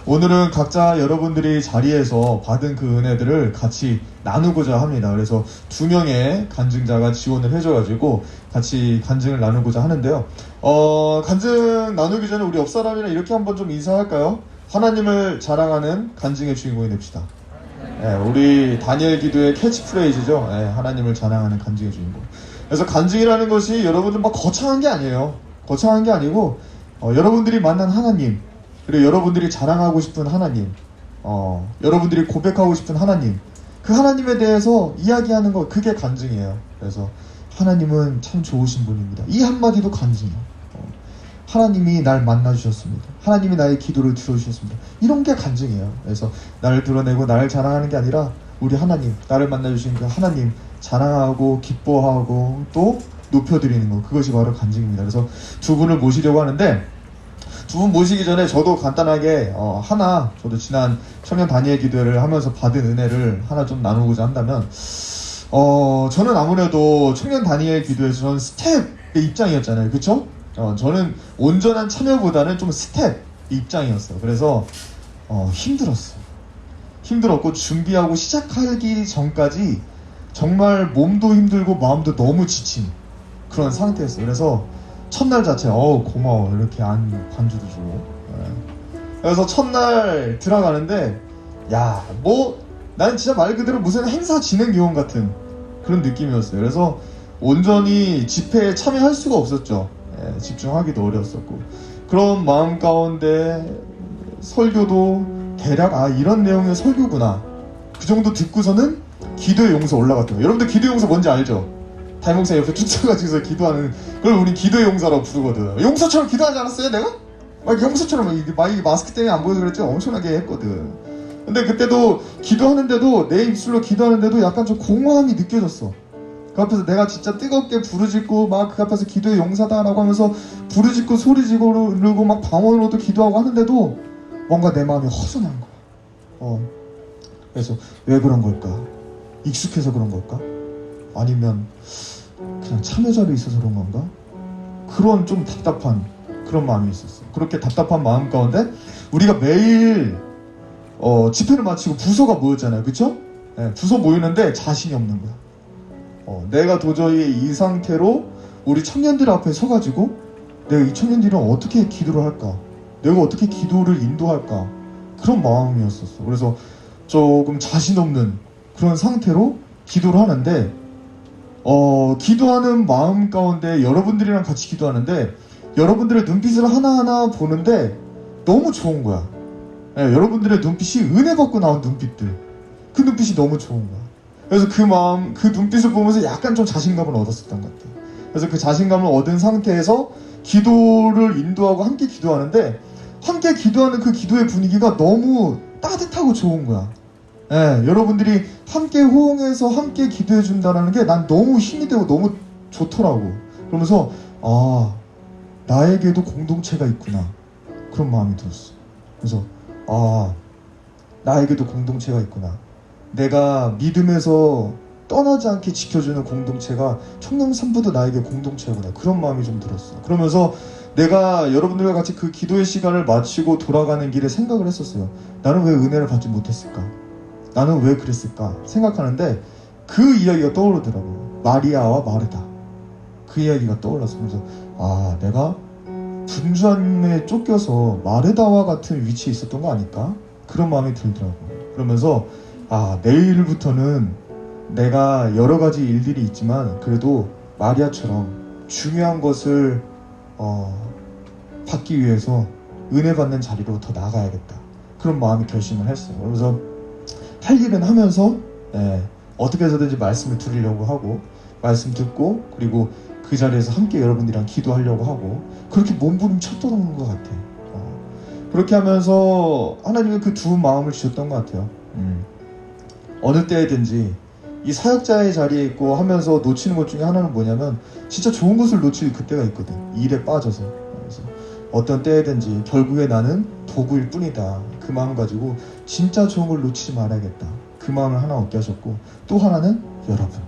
오늘은 각자 여러분들이 자리에서 받은 그 은혜들을 같이 나누고자 합니다. 그래서 2명의 간증자가 지원을 해줘가지고 같이 간증을 나누고자 하는데요. 간증 나누기 전에 우리 옆사람이랑 이렇게 한번 좀 인사할까요? 하나님을 자랑하는 간증의 주인공이 됩시다. 우리 다니엘 기도의 캐치프레이즈죠. 하나님을 자랑하는 간증의 주인공. 그래서 간증이라는 것이 여러분들 막 거창한 게 아니에요. 거창한 게 아니고 여러분들이 만난 하나님, 그리고 여러분들이 자랑하고 싶은 하나님, 여러분들이 고백하고 싶은 하나님, 그 하나님에 대해서 이야기하는 거, 그게 간증이에요. 그래서 하나님은 참 좋으신 분입니다. 이 한마디도 간증이에요. 하나님이 날 만나주셨습니다. 하나님이 나의 기도를 들어주셨습니다. 이런 게 간증이에요. 그래서 나를 드러내고 나를 자랑하는 게 아니라 우리 하나님, 나를 만나주신 그 하나님 자랑하고 기뻐하고 또 높여드리는 거, 그것이 바로 간증입니다. 그래서 두 분을 모시려고 하는데, 두 분 모시기 전에 저도 간단하게 저도 지난 청년 다니엘 기도회를 하면서 받은 은혜를 하나 좀 나누고자 한다면, 저는 아무래도 청년 다니엘 기도회에서 저는 스텝의 입장이었잖아요. 그쵸? 저는 온전한 참여보다는 좀 스텝 입장이었어요. 그래서 힘들었고 준비하고 시작하기 전까지 정말 몸도 힘들고 마음도 너무 지친 그런 상태였어요. 그래서 첫날 자체 고마워 이렇게 반주도 주고. 그래서 첫날 들어가는데 나는 진짜 말 그대로 무슨 행사 진행 요원 같은 그런 느낌이었어요. 그래서 온전히 집회에 참여할 수가 없었죠. 집중하기도 어려웠었고, 그런 마음 가운데 설교도 대략 이런 내용의 설교구나 그 정도 듣고서는 기도의 용서 올라갔던 거예요. 여러분들 기도의 용서 뭔지 알죠? 담임목사 옆에 쫓아가지고서 기도하는 그걸 우리 기도의 용사라고 부르거든. 용서처럼 기도하지 않았어요 내가? 막 용서처럼 막 마스크 때문에 안 보여서 그랬지 엄청나게 했거든. 근데 그때도 기도하는데도, 내 입술로 기도하는데도 약간 좀 공허함이 느껴졌어. 그 앞에서 내가 진짜 뜨겁게 부르짖고 막 그 앞에서 기도의 용사다 라고 하면서 부르짖고 소리 지르고 막 방언으로도 기도하고 하는데도 뭔가 내 마음이 허전한 거야. 그래서 왜 그런 걸까? 익숙해서 그런 걸까? 아니면 그냥 참여자로 있어서 그런 건가? 그런 좀 답답한 그런 마음이 있었어. 그렇게 답답한 마음 가운데 우리가 매일 집회를 마치고 부서가 모였잖아요. 그쵸? 부서 모이는데 자신이 없는 거야. 내가 도저히 이 상태로 우리 청년들 앞에 서가지고 내가 이 청년들이랑 어떻게 기도를 할까? 내가 어떻게 기도를 인도할까? 그런 마음이었었어. 그래서 조금 자신 없는 그런 상태로 기도를 하는데, 기도하는 마음 가운데 여러분들이랑 같이 기도하는데 여러분들의 눈빛을 하나하나 보는데 너무 좋은 거야. 여러분들의 눈빛이 은혜 받고 나온 눈빛들, 그 눈빛이 너무 좋은 거야. 그래서 그 눈빛을 보면서 약간 좀 자신감을 얻었었던 것 같아요. 그래서 그 자신감을 얻은 상태에서 기도를 인도하고 함께 기도하는데, 함께 기도하는 그 기도의 분위기가 너무 따뜻하고 좋은 거야. 여러분들이 함께 호응해서 함께 기도해 준다는 게 난 너무 힘이 되고 너무 좋더라고. 그러면서 나에게도 공동체가 있구나, 그런 마음이 들었어. 그래서 나에게도 공동체가 있구나, 내가 믿음에서 떠나지 않게 지켜주는 공동체가 청년 산부도 나에게 공동체구나, 그런 마음이 좀 들었어. 그러면서 내가 여러분들과 같이 그 기도의 시간을 마치고 돌아가는 길에 생각을 했었어요. 나는 왜 은혜를 받지 못했을까? 나는 왜 그랬을까? 생각하는데 그 이야기가 떠오르더라고요. 마리아와 마르다, 그 이야기가 떠올랐어요. 그래서 내가 분주함에 쫓겨서 마르다와 같은 위치에 있었던 거 아닐까? 그런 마음이 들더라고요. 그러면서 내일부터는 내가 여러 가지 일들이 있지만 그래도 마리아처럼 중요한 것을 받기 위해서 은혜 받는 자리로 더 나아가야겠다, 그런 마음이 결심을 했어요. 그래서 할 일은 하면서 어떻게 해서든지 말씀을 드리려고 하고, 말씀 듣고, 그리고 그 자리에서 함께 여러분들이랑 기도하려고 하고, 그렇게 몸부림쳤던 것 같아요. 그렇게 하면서 하나님은 그 두 마음을 주셨던 것 같아요. 어느 때든지 이 사역자의 자리에 있고 하면서 놓치는 것 중에 하나는 뭐냐면, 진짜 좋은 것을 놓칠 그때가 있거든. 일에 빠져서. 그래서 어떤 때든지 결국에 나는 도구일 뿐이다, 그 마음 가지고 진짜 좋은 걸 놓치지 말아야겠다, 그 마음을 하나 얻게 하셨고, 또 하나는 여러분,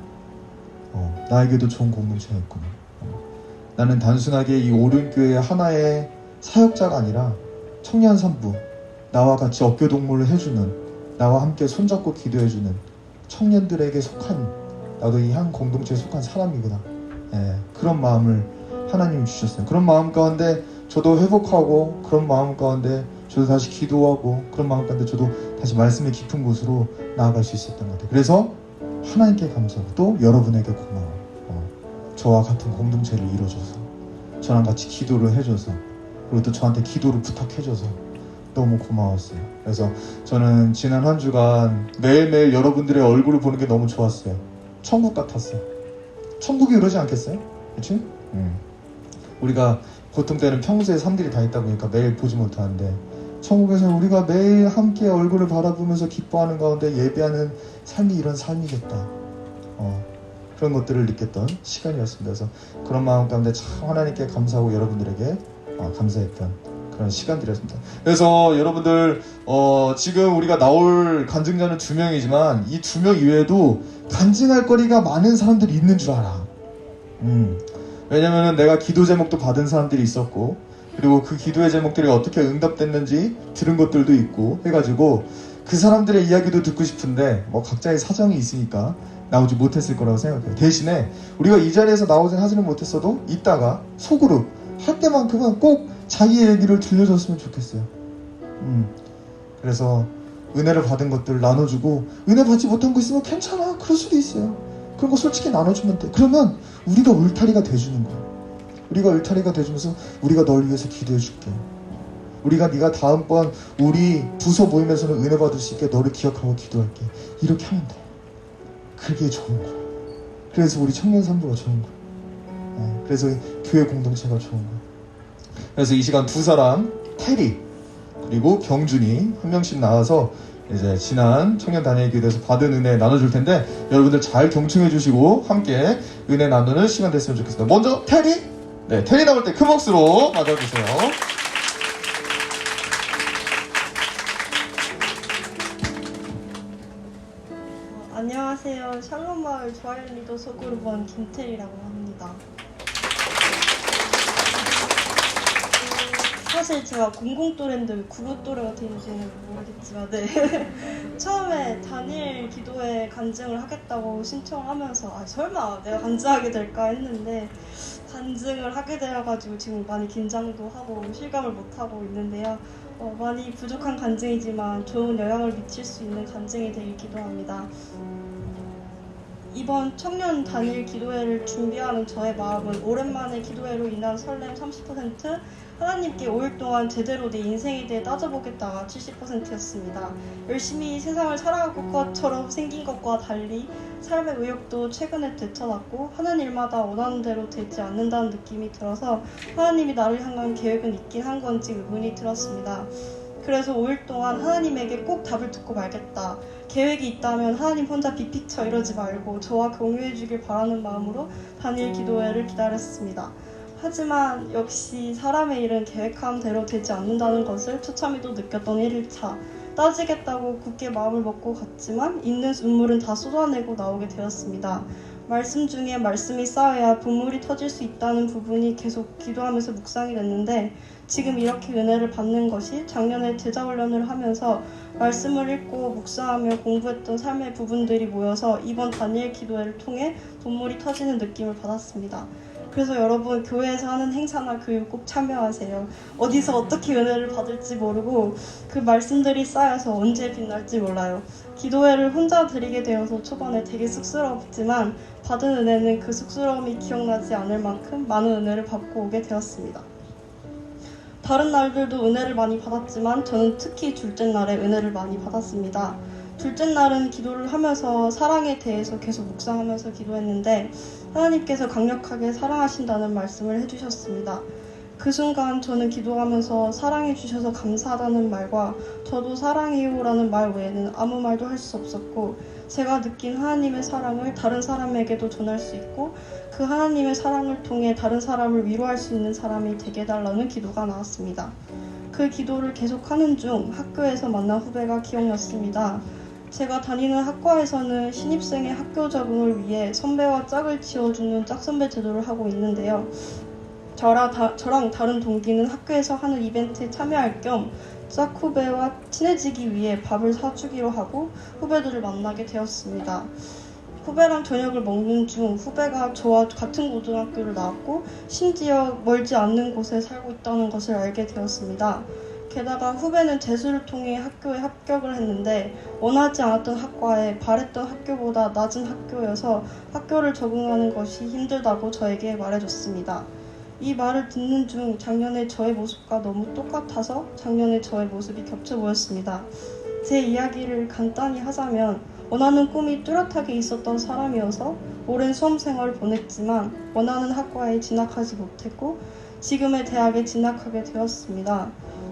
나에게도 좋은 공동체가 있구나. 나는 단순하게 이 오륜교회 하나의 사역자가 아니라 청년 산부, 나와 같이 어깨동무를 해주는, 나와 함께 손잡고 기도해주는 청년들에게 속한, 나도 이 한 공동체에 속한 사람이구나. 그런 마음을 하나님이 주셨어요. 그런 마음 가운데 저도 회복하고, 그런 마음 가운데 저도 다시 기도하고, 그런 마음 가운데 저도 다시 말씀의 깊은 곳으로 나아갈 수 있었던 것 같아요. 그래서 하나님께 감사하고, 또 여러분에게 고마워. 저와 같은 공동체를 이뤄줘서, 저랑 같이 기도를 해줘서, 그리고 또 저한테 기도를 부탁해줘서 너무 고마웠어요. 그래서 저는 지난 한 주간 매일매일 여러분들의 얼굴을 보는 게 너무 좋았어요. 천국 같았어요. 천국이 그러지 않겠어요? 그렇지? 우리가 보통 때는 평소에 삶들이 다 있다 보니까 매일 보지 못하는데, 천국에서 우리가 매일 함께 얼굴을 바라보면서 기뻐하는 가운데 예배하는 삶이 이런 삶이겠다. 그런 것들을 느꼈던 시간이었습니다. 그래서 그런 마음 가운데 참 하나님께 감사하고 여러분들에게 감사했던 그런 시간들이었습니다. 그래서 여러분들 지금 우리가 나올 간증자는 2명이지만 이 2명 이외에도 간증할 거리가 많은 사람들이 있는 줄 알아. 왜냐면은 내가 기도 제목도 받은 사람들이 있었고, 그리고 그 기도의 제목들이 어떻게 응답됐는지 들은 것들도 있고 해가지고 그 사람들의 이야기도 듣고 싶은데 뭐 각자의 사정이 있으니까 나오지 못했을 거라고 생각해요. 대신에 우리가 이 자리에서 나오진 하지는 못했어도 이따가 속으로 할 때만큼은 꼭 자기의 얘기를 들려줬으면 좋겠어요. 그래서 은혜를 받은 것들 나눠주고, 은혜 받지 못한 거 있으면 괜찮아, 그럴 수도 있어요. 그런 거 솔직히 나눠주면 돼. 그러면 우리가 울타리가 돼주는 거야. 우리가 울타리가 돼주면서 우리가 널 위해서 기도해줄게, 우리가 네가 다음번 우리 부서 모임에서는 은혜 받을 수 있게 너를 기억하고 기도할게, 이렇게 하면 돼. 그게 좋은 거야. 그래서 우리 청년 산부가 좋은 거야. 그래서 교회 공동체가 좋은 거야. 그래서 이 시간 2사람, 테리 그리고 경준이 한 명씩 나와서 이제 지난 청년 단일 기도에서 받은 은혜 나눠줄 텐데, 여러분들 잘 경청해 주시고 함께 은혜 나누는 시간 됐으면 좋겠습니다. 먼저 테리, 테리 나올 때 큰 박수로 맞아주세요. 안녕하세요. 샬롬마을 조알 리더 소그룹원 김태리라고 합니다. 사실 제가 00또래인데 99또래가 되는지는 모르겠지만 처음에 단일 기도회 간증을 하겠다고 신청하면서 설마 내가 간증하게 될까 했는데 간증을 하게 되어가지고 지금 많이 긴장도 하고 실감을 못하고 있는데요. 많이 부족한 간증이지만 좋은 영향을 미칠 수 있는 간증이 되길 기도합니다. 이번 청년 단일 기도회를 준비하는 저의 마음은 오랜만에 기도회로 인한 설렘 30%, 하나님께 5일 동안 제대로 내 인생에 대해 따져보겠다가 70%였습니다. 열심히 세상을 살아갈 것처럼 생긴 것과 달리 삶의 의욕도 최근에 되찾았고, 하는 일마다 원하는 대로 되지 않는다는 느낌이 들어서 하나님이 나를 향한 계획은 있긴 한 건지 의문이 들었습니다. 그래서 5일 동안 하나님에게 꼭 답을 듣고 말겠다, 계획이 있다면 하나님 혼자 빅픽처 이러지 말고 저와 공유해 주길 바라는 마음으로 단일 기도회를 기다렸습니다. 하지만 역시 사람의 일은 계획한 대로 되지 않는다는 것을 처참히도 느꼈던 1일차. 따지겠다고 굳게 마음을 먹고 갔지만 있는 눈물은 다 쏟아내고 나오게 되었습니다. 말씀 중에 말씀이 쌓여야 분물이 터질 수 있다는 부분이 계속 기도하면서 묵상이 됐는데, 지금 이렇게 은혜를 받는 것이 작년에 제자훈련을 하면서 말씀을 읽고 묵상하며 공부했던 삶의 부분들이 모여서 이번 단일 기도회를 통해 분물이 터지는 느낌을 받았습니다. 그래서 여러분, 교회에서 하는 행사나 교육 꼭 참여하세요. 어디서 어떻게 은혜를 받을지 모르고 그 말씀들이 쌓여서 언제 빛날지 몰라요. 기도회를 혼자 드리게 되어서 초반에 되게 쑥스러웠지만 받은 은혜는 그 쑥스러움이 기억나지 않을 만큼 많은 은혜를 받고 오게 되었습니다. 다른 날들도 은혜를 많이 받았지만 저는 특히 둘째 날에 은혜를 많이 받았습니다. 둘째 날은 기도를 하면서 사랑에 대해서 계속 묵상하면서 기도했는데 하나님께서 강력하게 사랑하신다는 말씀을 해주셨습니다. 그 순간 저는 기도하면서 사랑해 주셔서 감사하다는 말과 저도 사랑해요 라는 말 외에는 아무 말도 할 수 없었고, 제가 느낀 하나님의 사랑을 다른 사람에게도 전할 수 있고 그 하나님의 사랑을 통해 다른 사람을 위로할 수 있는 사람이 되게 해달라는 기도가 나왔습니다. 그 기도를 계속하는 중 학교에서 만난 후배가 기억났습니다. 제가 다니는 학과에서는 신입생의 학교 적응을 위해 선배와 짝을 지어주는 짝선배 제도를 하고 있는데요. 저랑 다른 동기는 학교에서 하는 이벤트에 참여할 겸 짝 후배와 친해지기 위해 밥을 사주기로 하고 후배들을 만나게 되었습니다. 후배랑 저녁을 먹는 중 후배가 저와 같은 고등학교를 나왔고 심지어 멀지 않는 곳에 살고 있다는 것을 알게 되었습니다. 게다가 후배는 재수를 통해 학교에 합격을 했는데 원하지 않았던 학과에 바랬던 학교보다 낮은 학교여서 학교를 적응하는 것이 힘들다고 저에게 말해줬습니다. 이 말을 듣는 중 작년의 저의 모습과 너무 똑같아서 작년의 저의 모습이 겹쳐 보였습니다. 제 이야기를 간단히 하자면 원하는 꿈이 뚜렷하게 있었던 사람이어서 오랜 수험 생활을 보냈지만 원하는 학과에 진학하지 못했고 지금의 대학에 진학하게 되었습니다.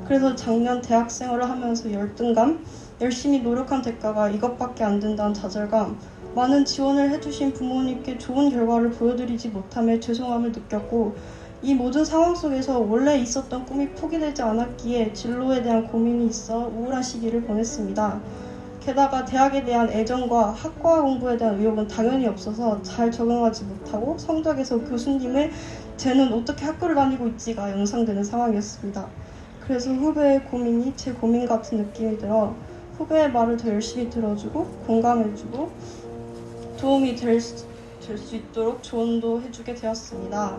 그래서 작년 대학 생활을 하면서 열등감, 열심히 노력한 대가가 이것밖에 안 된다는 좌절감, 많은 지원을 해주신 부모님께 좋은 결과를 보여드리지 못함에 죄송함을 느꼈고 이 모든 상황 속에서 원래 있었던 꿈이 포기되지 않았기에 진로에 대한 고민이 있어 우울한 시기를 보냈습니다. 게다가 대학에 대한 애정과 학과 공부에 대한 의욕은 당연히 없어서 잘 적응하지 못하고 성적에서 교수님의 쟤는 어떻게 학교를 다니고 있지가 연상되는 상황이었습니다. 그래서 후배의 고민이 제 고민 같은 느낌이 들어 후배의 말을 더 열심히 들어주고 공감해주고 도움이 될 수 있도록 조언도 해주게 되었습니다.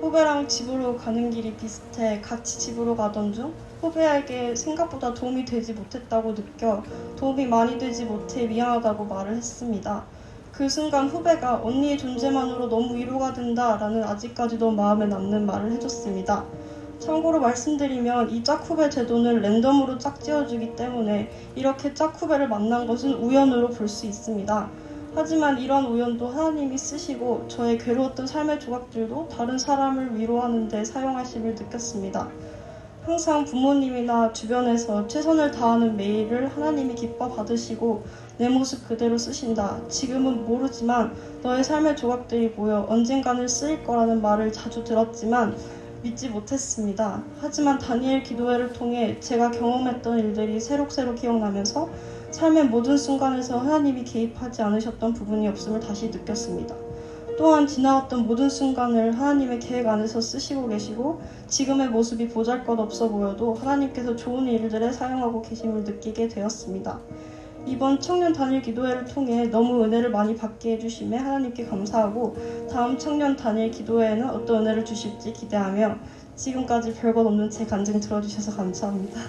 후배랑 집으로 가는 길이 비슷해 같이 집으로 가던 중 후배에게 생각보다 도움이 되지 못했다고 느껴 도움이 많이 되지 못해 미안하다고 말을 했습니다. 그 순간 후배가 언니의 존재만으로 너무 위로가 된다 라는 아직까지도 마음에 남는 말을 해줬습니다. 참고로 말씀드리면 이 짝후배 제도는 랜덤으로 짝지어주기 때문에 이렇게 짝후배를 만난 것은 우연으로 볼 수 있습니다. 하지만 이런 우연도 하나님이 쓰시고 저의 괴로웠던 삶의 조각들도 다른 사람을 위로하는 데 사용하심을 느꼈습니다. 항상 부모님이나 주변에서 최선을 다하는 매일을 하나님이 기뻐 받으시고 내 모습 그대로 쓰신다. 지금은 모르지만 너의 삶의 조각들이 모여 언젠가는 쓰일 거라는 말을 자주 들었지만 믿지 못했습니다. 하지만 다니엘 기도회를 통해 제가 경험했던 일들이 새록새록 기억나면서 삶의 모든 순간에서 하나님이 개입하지 않으셨던 부분이 없음을 다시 느꼈습니다. 또한 지나왔던 모든 순간을 하나님의 계획 안에서 쓰시고 계시고 지금의 모습이 보잘것없어 보여도 하나님께서 좋은 일들에 사용하고 계심을 느끼게 되었습니다. 이번 청년 단일 기도회를 통해 너무 은혜를 많이 받게 해주심에 하나님께 감사하고 다음 청년 단일 기도회에는 어떤 은혜를 주실지 기대하며 지금까지 별것 없는 제 간증 들어주셔서 감사합니다.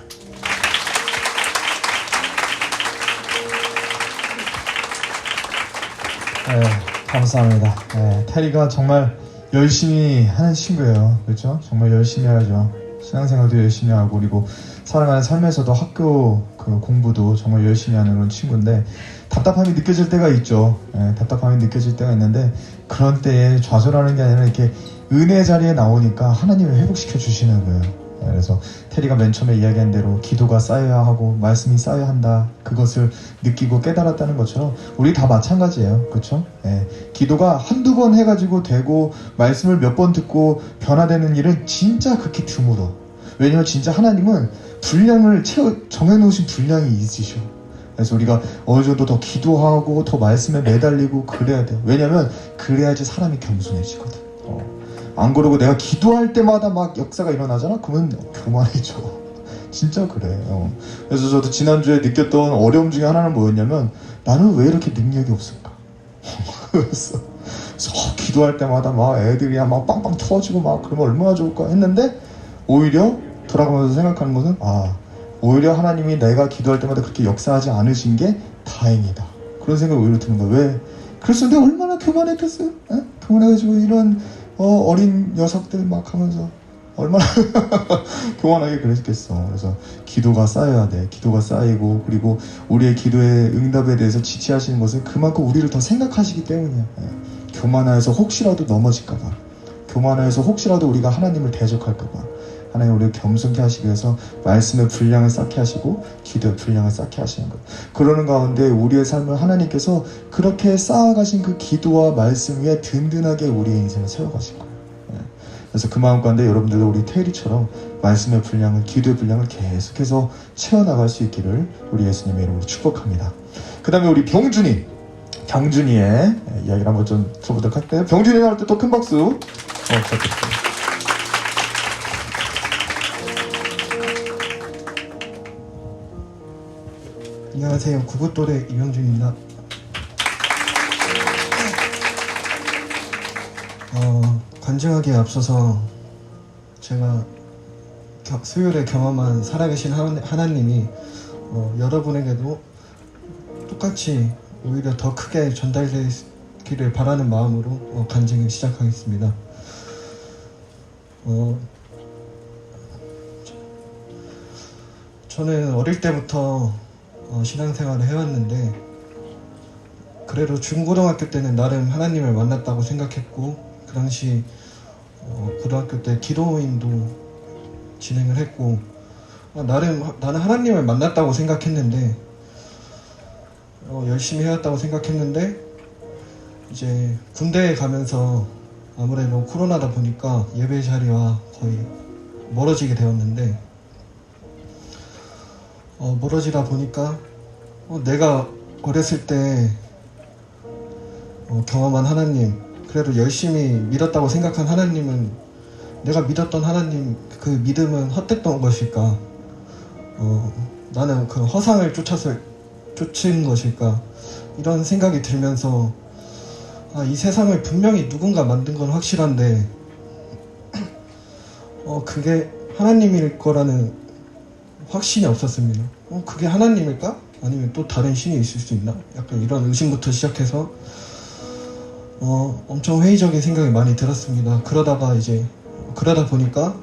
네, 감사합니다. 네, 테리가 정말 열심히 하는 친구예요. 그렇죠? 정말 열심히 하죠. 신앙생활도 열심히 하고 그리고 살아가는 삶에서도 학교 그 공부도 정말 열심히 하는 그런 친구인데 답답함이 느껴질 때가 있죠. 네, 답답함이 느껴질 때가 있는데 그런 때에 좌절하는 게 아니라 이렇게 은혜 자리에 나오니까 하나님을 회복시켜 주시는 거예요. 네, 그래서 테리가 맨 처음에 이야기한 대로 기도가 쌓여야 하고 말씀이 쌓여야 한다. 그것을 느끼고 깨달았다는 것처럼 우리 다 마찬가지예요. 그렇죠? 네, 기도가 한두 번 해가지고 되고 말씀을 몇 번 듣고 변화되는 일은 진짜 극히 드물어. 왜냐면 진짜 하나님은 분량을 정해놓으신 분량이 있으셔. 그래서 우리가 어느 정도 더 기도하고 더 말씀에 매달리고 그래야 돼요. 왜냐면 그래야지 사람이 겸손해지거든. 안 그러고 내가 기도할 때마다 막 역사가 일어나잖아? 그러면 교만해져. 진짜 그래. 그래서 저도 지난주에 느꼈던 어려움 중에 하나는 뭐였냐면 나는 왜 이렇게 능력이 없을까? 그래서 기도할 때마다 막 애들이 막 빵빵 터지고 막 그러면 얼마나 좋을까 했는데 오히려 돌아보면서 생각하는 것은 오히려 하나님이 내가 기도할 때마다 그렇게 역사하지 않으신 게 다행이다. 그런 생각이 오히려 드는 거야. 왜? 그래서 내가 얼마나 교만했겠어요? 교만해가지고 이런 어린 녀석들 막 하면서 얼마나 교만하게 그랬겠어. 그래서 기도가 쌓여야 돼. 기도가 쌓이고 그리고 우리의 기도의 응답에 대해서 지체하시는 것은 그만큼 우리를 더 생각하시기 때문이야. 교만해서 혹시라도 넘어질까봐, 교만해서 혹시라도 우리가 하나님을 대적할까봐 하나님 우리를 겸손케 하시기 위해서 말씀의 분량을 쌓게 하시고 기도의 분량을 쌓게 하시는 거예요. 그러는 가운데 우리의 삶을 하나님께서 그렇게 쌓아가신 그 기도와 말씀 위에 든든하게 우리의 인생을 세워가신 거예요. 그래서 그 마음 가운데 여러분들도 우리 테일이처럼 말씀의 분량을, 기도의 분량을 계속해서 채워나갈 수 있기를 우리 예수님의 이름으로 축복합니다. 그 다음에 우리 병준이의 이야기를 한번 좀 들어보도록 할게요. 병준이 나올 때 또 큰 박수 부탁드립니다. 안녕하세요. 구구또래 이명준입니다. 간증하기에 앞서서 제가 수요일에 경험한 살아계신 하나님이 여러분에게도 똑같이 오히려 더 크게 전달되기를 바라는 마음으로 간증을 시작하겠습니다. 저는 어릴 때부터 신앙생활을 해왔는데 그래도 중고등학교 때는 나름 하나님을 만났다고 생각했고 그 당시 고등학교 때 기도인도 진행을 했고 나는 하나님을 만났다고 생각했는데 열심히 해왔다고 생각했는데 이제 군대에 가면서 아무래도 코로나다 보니까 예배 자리와 거의 멀어지게 되었는데 멀어지다 보니까 내가 어렸을 때 경험한 하나님, 그래도 열심히 믿었다고 생각한 하나님은 내가 믿었던 하나님 그 믿음은 헛됐던 것일까? 나는 그 허상을 쫓은 것일까? 이런 생각이 들면서 이 세상을 분명히 누군가 만든 건 확실한데 그게 하나님일 거라는 확신이 없었습니다. 그게 하나님일까? 아니면 또 다른 신이 있을 수 있나? 약간 이런 의심부터 시작해서 엄청 회의적인 생각이 많이 들었습니다. 그러다 보니까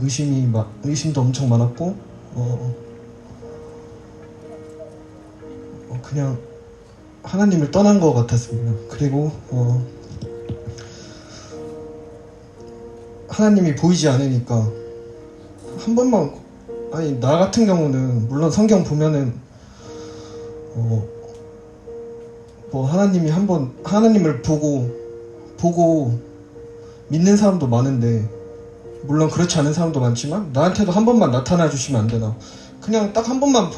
의심도 엄청 많았고 그냥 하나님을 떠난 것 같았습니다. 그리고 하나님이 보이지 않으니까 한 번만 나 같은 경우는 물론 성경 보면은 하나님이 하나님을 보고 믿는 사람도 많은데 물론 그렇지 않은 사람도 많지만 나한테도 한 번만 나타나 주시면 안 되나? 그냥 딱 한 번만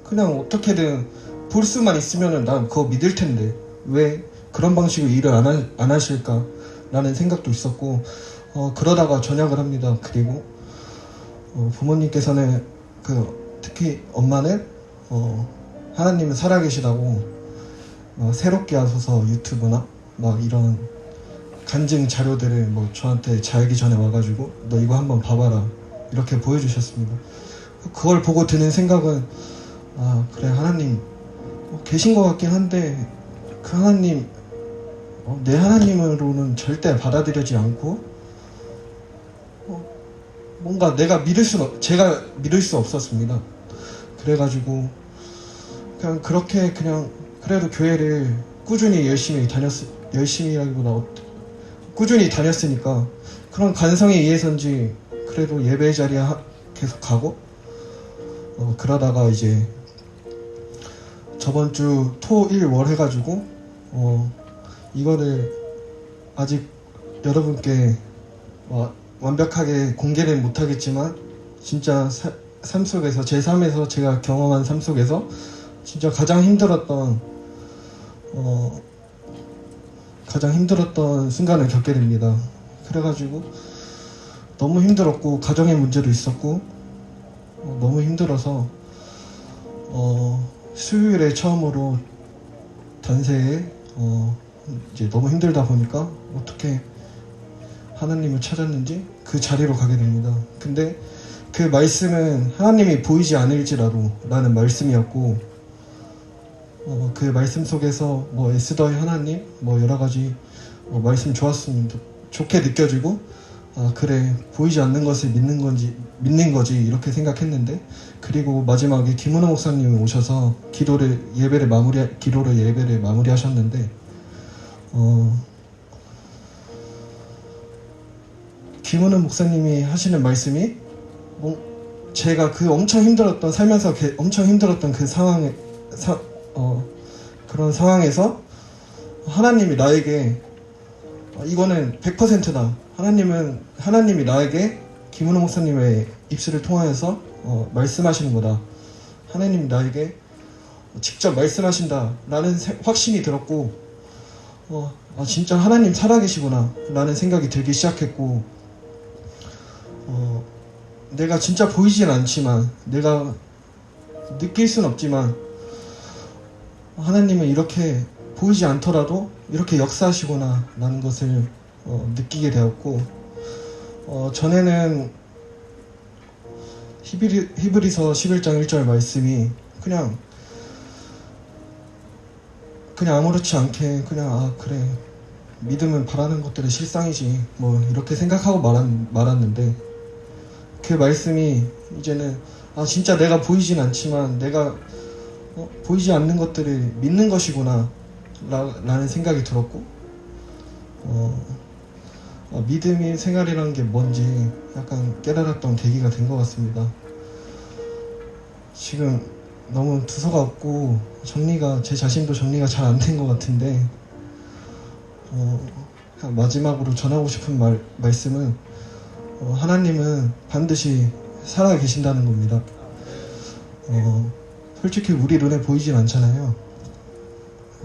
그냥 어떻게든 볼 수만 있으면은 난 그거 믿을 텐데 왜 그런 방식으로 일을 안 하실까? 라는 생각도 있었고 그러다가 전역을 합니다. 그리고 부모님께서는 특히 엄마는 하나님은 살아계시다고 새롭게 하소서 유튜브나 막 이런 간증 자료들을 저한테 자기 전에 와가지고 너 이거 한번 봐봐라 이렇게 보여주셨습니다. 그걸 보고 드는 생각은 그래 하나님 계신 것 같긴 한데 그 하나님 내 하나님으로는 절대 받아들여지지 않고 뭔가 제가 믿을 수 없었습니다. 그래가지고 그냥 그렇게 그래도 교회를 꾸준히 다녔으니까 그런 간성에 의해서인지 그래도 예배 자리에 계속 가고 그러다가 이제 저번 주 토, 일, 월 해가지고 이거를 아직 여러분께 완벽하게 공개는 못하겠지만 진짜 삶 속에서 제 삶에서 제가 경험한 삶 속에서 진짜 가장 힘들었던 순간을 겪게 됩니다. 그래가지고 너무 힘들었고 가정의 문제도 있었고 너무 힘들어서 수요일에 처음으로 단세에 이제 너무 힘들다 보니까 어떻게 하나님을 찾았는지 그 자리로 가게 됩니다. 근데 그 말씀은 하나님이 보이지 않을지라도 라는 말씀이었고 그 말씀 속에서 에스더의 하나님 여러 가지 말씀 좋게 느껴지고 그래 보이지 않는 것을 믿는 거지 이렇게 생각했는데 그리고 마지막에 김은호 목사님이 오셔서 기도를 예배를 마무리하셨는데 김은호 목사님이 하시는 말씀이 제가 살면서 엄청 힘들었던 그 그런 상황에서 하나님이 나에게 이거는 100%다. 하나님이 나에게 김은호 목사님의 입술을 통하여서 말씀하시는 거다. 하나님이 나에게 직접 말씀하신다 라는 확신이 들었고 진짜 하나님 살아계시구나 라는 생각이 들기 시작했고 내가 진짜 보이진 않지만, 내가 느낄 순 없지만 하나님은 이렇게 보이지 않더라도 이렇게 역사하시구나 라는 것을 느끼게 되었고, 전에는 히브리서 11장 1절 말씀이 그냥 아무렇지 않게 그냥 그래, 믿음은 바라는 것들의 실상이지 뭐 이렇게 생각하고 말았는데, 그 말씀이 이제는 진짜 내가 보이진 않지만 내가 보이지 않는 것들을 믿는 것이구나 라는 생각이 들었고, 믿음의 생활이라는 게 뭔지 약간 깨달았던 계기가 된 것 같습니다. 지금 너무 두서가 없고 제 자신도 정리가 잘 안 된 것 같은데, 마지막으로 전하고 싶은 말씀은 하나님은 반드시 살아 계신다는 겁니다. 솔직히 우리 눈에 보이진 않잖아요.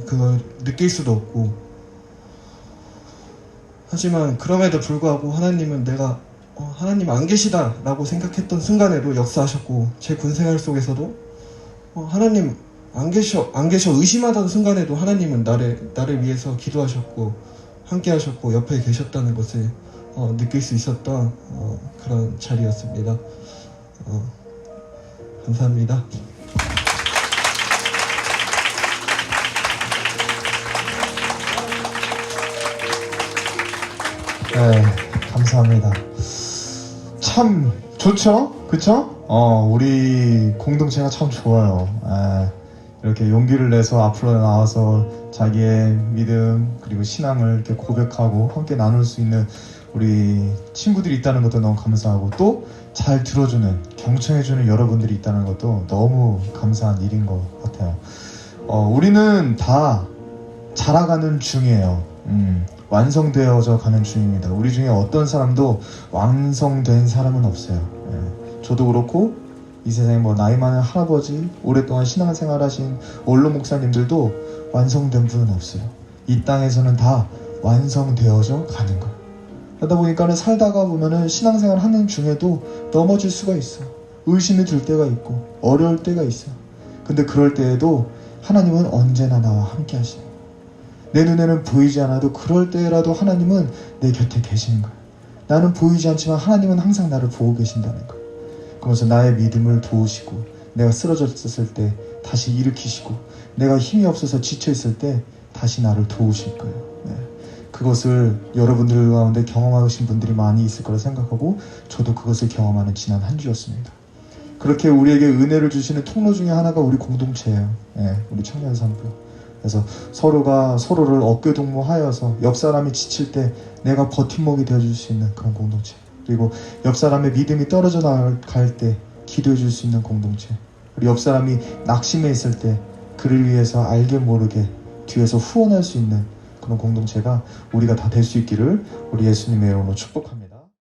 그걸 느낄 수도 없고, 하지만 그럼에도 불구하고 하나님은 내가 하나님 안 계시다 라고 생각했던 순간에도 역사하셨고, 제 군생활 속에서도 하나님 안 계셔 의심하던 순간에도 하나님은 나를 위해서 기도하셨고 함께 하셨고 옆에 계셨다는 것을 느낄 수 있었던 그런 자리였습니다. 감사합니다. 네, 감사합니다. 참 좋죠? 그쵸? 우리 공동체가 참 좋아요. 이렇게 용기를 내서 앞으로 나와서 자기의 믿음 그리고 신앙을 이렇게 고백하고 함께 나눌 수 있는 우리 친구들이 있다는 것도 너무 감사하고, 또 잘 들어주는, 경청해주는 여러분들이 있다는 것도 너무 감사한 일인 것 같아요. 우리는 다 자라가는 중이에요. 완성되어져 가는 중입니다. 우리 중에 어떤 사람도 완성된 사람은 없어요. 저도 그렇고 이 세상에 나이 많은 할아버지, 오랫동안 신앙생활 하신 원로 목사님들도 완성된 분은 없어요. 이 땅에서는 다 완성되어져 가는 거예요. 그러다 보니까는 살다가 보면은 신앙생활 하는 중에도 넘어질 수가 있어요. 의심이 들 때가 있고 어려울 때가 있어요. 근데 그럴 때에도 하나님은 언제나 나와 함께 하시는 거예요. 내 눈에는 보이지 않아도 그럴 때라도 하나님은 내 곁에 계시는 거예요. 나는 보이지 않지만 하나님은 항상 나를 보고 계신다는 거예요. 그러면서 나의 믿음을 도우시고, 내가 쓰러졌을 때 다시 일으키시고, 내가 힘이 없어서 지쳐있을 때 다시 나를 도우실 거예요. 그것을 여러분들 가운데 경험하신 분들이 많이 있을 거라 생각하고, 저도 그것을 경험하는 지난 한 주였습니다. 그렇게 우리에게 은혜를 주시는 통로 중에 하나가 우리 공동체예요. 우리 청년산부. 그래서 서로가 서로를 어깨동무하여서 옆 사람이 지칠 때 내가 버팀목이 되어줄 수 있는 그런 공동체, 그리고 옆 사람의 믿음이 떨어져 나갈 때 기도해 줄 수 있는 공동체, 그리고 옆 사람이 낙심해 있을 때 그를 위해서 알게 모르게 뒤에서 후원할 수 있는 그런 공동체가 우리가 다 될 수 있기를 우리 예수님의 이름으로 축복합니다.